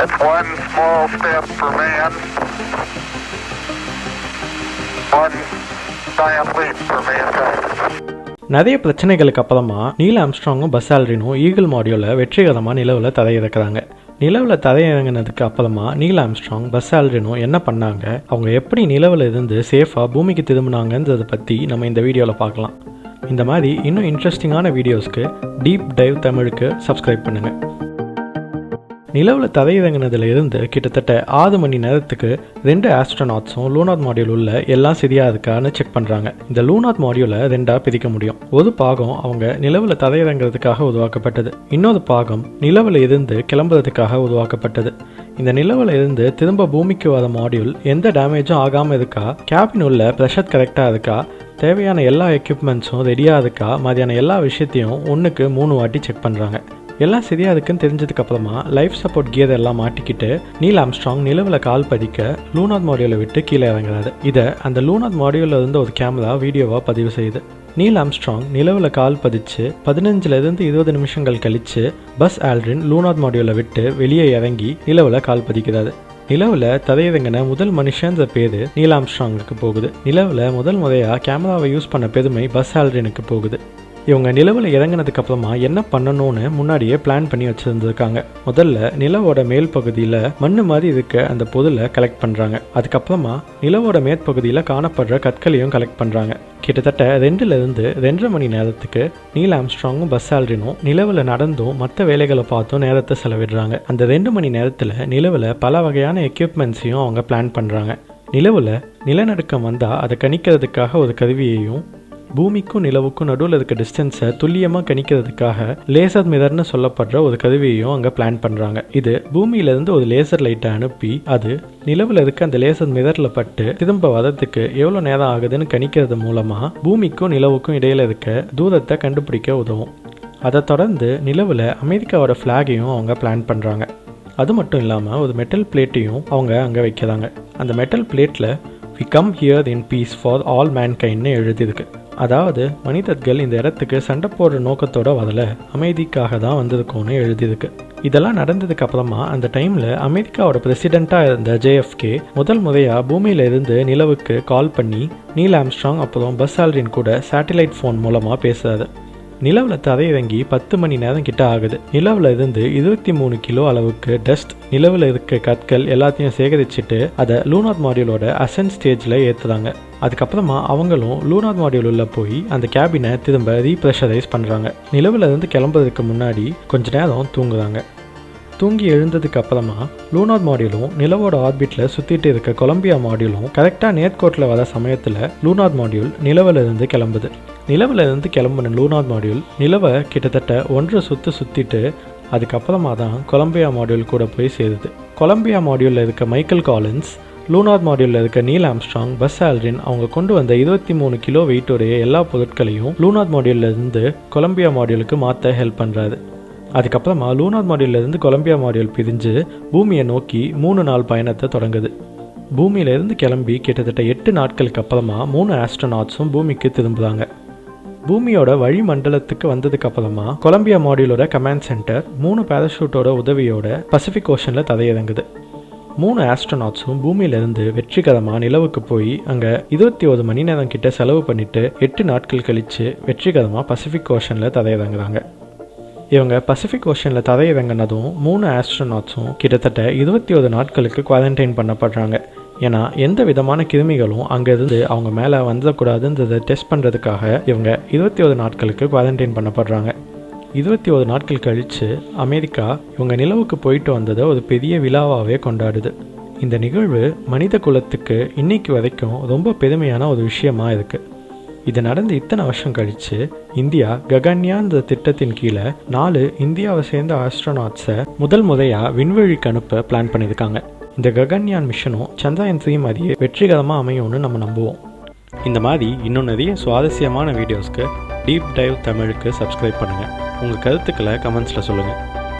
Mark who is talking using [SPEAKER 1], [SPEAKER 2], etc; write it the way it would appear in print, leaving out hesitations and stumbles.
[SPEAKER 1] It's one small step for man, one giant leap for mankind.
[SPEAKER 2] நிறைய பிரச்சனைகளுக்கு அப்புறமா Neil ஆம்ஸ்ட்ராங்கும் bus ஆல்ட்ரினும் eagle மாடியூலை வெற்றிகரமாக நிலவில் தரையிறக்குறாங்க. நிலவில் தரையிறங்கினதுக்கு அப்புறமா நீல் ஆம்ஸ்ட்ராங் பஸ் ஆல்ட்ரினும் என்ன பண்ணாங்க, அவங்க எப்படி நிலவில் இருந்து சேஃபாக பூமிக்கு திரும்பினாங்கன்றதை பற்றி நம்ம இந்த வீடியோவில் பார்க்கலாம். இந்த மாதிரி இன்னும் இன்ட்ரெஸ்டிங்கான வீடியோஸ்க்கு டீப் டைவ் தமிழுக்கு சப்ஸ்கிரைப் பண்ணுங்கள். நிலவில் தரையிறங்கினதுல இருந்து கிட்டத்தட்ட 6 மணி நேரத்துக்கு 2 ஆஸ்ட்ரோநாட்ஸும் லூனார் மாடியூல் உள்ள எல்லாம் சரியா இருக்கான்னு செக் பண்ணுறாங்க. இந்த லூனார் மாடியூலை 2ஆக பிரிக்க முடியும். ஒரு பாகம் அவங்க நிலவில் தரையிறங்கிறதுக்காக உருவாக்கப்பட்டது, இன்னொரு பாகம் நிலவில் இருந்து கிளம்புறதுக்காக உருவாக்கப்பட்டது. இந்த நிலவில் இருந்து திரும்ப பூமிக்கு வர மாடியூல் எந்த டேமேஜும் ஆகாமல் இருக்கா, கேபின் உள்ள ப்ரெஷர் கரெக்டாக இருக்கா, தேவையான எல்லா எக்யூப்மெண்ட்ஸும் ரெடியாக இருக்கா, மாதிரியான எல்லா விஷயத்தையும் 1க்கு 3 வாட்டி செக் பண்ணுறாங்க. எல்லாம் சரியா இருக்குன்னு தெரிஞ்சதுக்கு அப்புறமா லைஃப் சப்போர்ட் கியர் எல்லாம் மாட்டிக்கிட்டு நீல் ஆம்ஸ்ட்ராங் நிலவில் கால் பதிக்க லூனார் மாடியூலை விட்டு கீழே இறங்குறாரு. இதை அந்த லூனார் மாடியூலில் இருந்து ஒரு கேமரா வீடியோவாக பதிவு செய்யுது. நீல் ஆம்ஸ்ட்ராங் நிலவில் கால் பதிச்சு 15லிருந்து 20 நிமிஷங்கள் கழிச்சு பஸ் ஆல்ட்ரின் லூனார் மாடியூலை விட்டு வெளியே இறங்கி நிலவில் கால் பதிக்கிறாரு. நிலவில் தரையிறங்கின முதல் மனுஷன்ற பேர் நீல் ஆம்ஸ்ட்ராங்குக்கு போகுது. நிலவில் முதல் முறையாக கேமராவை யூஸ் பண்ண பெருமை பஸ் ஆல்ட்ரினுக்கு போகுது. இவங்க நிலவில் இறங்கினதுக்கு அப்புறமா என்ன பண்ணணும்னு முன்னாடியே பிளான் பண்ணி வச்சுருந்துருக்காங்க. முதல்ல நிலவோட மேல் பகுதியில் மண்ணு மாதிரி இருக்க அந்த பொருளை கலெக்ட் பண்ணுறாங்க. அதுக்கப்புறமா நிலவோட மேற்பகுதியில் காணப்படுற கற்களையும் கலெக்ட் பண்ணுறாங்க. கிட்டத்தட்ட 2லிருந்து 2.5 மணி நேரத்துக்கு நீல் ஆம்ஸ்ட்ராங்கும் பஸ் ஆல்ட்ரினும் நிலவில் நடந்தும் மற்ற வேலைகளை பார்த்தும் நேரத்தை செலவிடுறாங்க. அந்த 2 மணி நேரத்தில் நிலவில் பல வகையான எக்யூப்மெண்ட்ஸையும் அவங்க பிளான் பண்ணுறாங்க. நிலவில் நிலநடுக்கம் வந்தால் அதை கணிக்கிறதுக்காக ஒரு கருவியையும், பூமிக்கும் நிலவுக்கும் நடுவில் இருக்க டிஸ்டன்ஸை துல்லியமாக கணிக்கிறதுக்காக லேசர் மிரர்னு சொல்லப்படுற ஒரு கருவியையும் அங்கே பிளான் பண்ணுறாங்க. இது பூமியிலேருந்து ஒரு லேசர் லைட்டை அனுப்பி அது நிலவில் இருக்க அந்த லேசர் மிரரில் பட்டு திரும்ப வரதுக்கு எவ்வளோ நேரம் ஆகுதுன்னு கணிக்கிறது மூலமாக பூமிக்கும் நிலவுக்கும் இடையில் இருக்க தூரத்தை கண்டுபிடிக்க உதவும். அதை தொடர்ந்து நிலவில் அமெரிக்காவோட ஃப்ளாகையும் அவங்க பிளான் பண்ணுறாங்க. அது மட்டும் இல்லாமல் ஒரு மெட்டல் பிளேட்டையும் அவங்க அங்கே வைக்கிறாங்க. அந்த மெட்டல் பிளேட்டில் "We come here in peace for all mankind"ன்னு எழுதியிருக்கு. அதாவது மனிதர்கள் இந்த இடத்துக்கு சண்டை போடுற நோக்கத்தோட வரல, அமைதிக்காக தான் வந்திருக்கோன்னு எழுதியிருக்கு. இதெல்லாம் நடந்ததுக்கு அப்புறமா அந்த டைமில் அமெரிக்காவோட பிரசிடெண்ட்டாக இருந்த JFK முதல் முறையாக பூமியில இருந்து நிலவுக்கு கால் பண்ணி நீல் ஆம்ஸ்ட்ராங் அப்புறம் பஸ் ஆல்ட்ரின் கூட சேட்டலைட் ஃபோன் மூலமாக பேசுறாரு. நிலவில் தரையிறங்கி 10 மணி நேரம் கிட்ட ஆகுது. நிலவில் இருந்து 23 கிலோ அளவுக்கு டஸ்ட், நிலவில் இருக்க கற்கள் எல்லாத்தையும் சேகரிச்சுட்டு அதை லூனார் மாடியூலோட அசென்ட் ஸ்டேஜில் ஏற்றுறாங்க. அதுக்கப்புறமா அவங்களும் லூனார் மாடியூல் உள்ள போய் அந்த கேபினை திரும்ப ரீப்ரெஷரைஸ் பண்ணுறாங்க. நிலவில் இருந்து கிளம்புறதுக்கு முன்னாடி கொஞ்ச நேரம் தூங்குறாங்க. தூங்கி எழுந்ததுக்கு அப்புறமா லூனார் மாடியூலும் நிலவோட ஆர்பிட்டில் சுற்றிட்டு இருக்க கொலம்பியா மாடியூலும் கரெக்டாக நேர்கோட்டில் வர சமயத்தில் லூனார் மாடியூல் நிலவில் இருந்து கிளம்புது. நிலவில் இருந்து கிளம்புன லூனார் மாடியூல் நிலவை கிட்டத்தட்ட 1 சுற்று சுற்றிட்டு அதுக்கப்புறமா தான் கொலம்பியா மாடியூல் கூட போய் சேருது. கொலம்பியா மாடியூலில் இருக்க மைக்கேல் காலின்ஸ், லூனார் மாடியூலில் இருக்க நீல் ஆம்ஸ்ட்ராங், பஸ் ஆல்ட்ரின் அவங்க கொண்டு வந்த 23 கிலோ வெயிட்டுடைய எல்லா பொருட்களையும் லூனார் மாடியூலில் இருந்து கொலம்பியா மாடியூலுக்கு மாற்ற ஹெல்ப் பண்ணுறாரு. அதுக்கப்புறமா லூனார் மாடியூலிருந்து கொலம்பியா மாடியூல் பிரிஞ்சு பூமியை நோக்கி 3 நாள் பயணத்தை தொடங்குது. பூமியிலிருந்து கிளம்பி கிட்டத்தட்ட 8 நாட்களுக்கு அப்புறமா 3 ஆஸ்ட்ரோநாட்ஸும் பூமிக்கு திரும்புகிறாங்க. பூமியோட வளிமண்டலத்துக்கு வந்ததுக்கு அப்புறமா கொலம்பியா மாடியூலோட கமாண்ட் சென்டர் 3 பேராஷூட்டோட உதவியோட பசிபிக் ஓஷனில் தரையிறங்குது. 3 ஆஸ்ட்ரோநாட்ஸும் பூமியிலிருந்து வெற்றிகரமாக நிலவுக்கு போய் அங்கே 21 மணி நேரம் கிட்ட செலவு பண்ணிட்டு 8 நாட்கள் கழித்து வெற்றிகரமாக பசிபிக் ஓஷனில் தரையிறங்குறாங்க. இவங்க பசிபிக் ஓஷனில் தரையிறங்கினதும் 3 ஆஸ்ட்ரோநாட்ஸும் கிட்டத்தட்ட 21 நாட்களுக்கு குவாரண்டைன் பண்ணப்படுறாங்க. ஏன்னா எந்த விதமான கிருமிகளும் அங்கேருந்து அவங்க மேலே வந்துடக்கூடாதுன்றதை டெஸ்ட் பண்ணுறதுக்காக இவங்க 21 நாட்களுக்கு குவாரண்டைன் பண்ணப்படுறாங்க. 21 நாட்கள் கழித்து அமெரிக்கா இவங்க நிலவுக்கு போயிட்டு வந்ததை ஒரு பெரிய விழாவாகவே கொண்டாடுது. இந்த நிகழ்வு மனித குலத்துக்கு இன்னைக்கு வரைக்கும் ரொம்ப பெருமையான ஒரு விஷயமா இருக்குது. இது நடந்து இத்தனை வருஷம் கழித்து இந்தியா ககன்யான்ற திட்டத்தின் கீழே 4 இந்தியாவை சேர்ந்த ஆஸ்ட்ரோநாட்ஸை முதல் முறையாக விண்வெளிக்கு அனுப்ப பிளான் பண்ணியிருக்காங்க. இந்த ககன்யான் மிஷனும் சந்திரயான் 3 மாதிரியே வெற்றிகரமாக அமையும்னு நம்ம நம்புவோம். இந்த மாதிரி இன்னும் நிறைய சுவாரஸ்யமான வீடியோஸ்க்கு டீப் டைவ் தமிழுக்கு சப்ஸ்கிரைப் பண்ணுங்கள். உங்கள் கருத்துக்களை கமெண்ட்ஸில் சொல்லுங்கள்.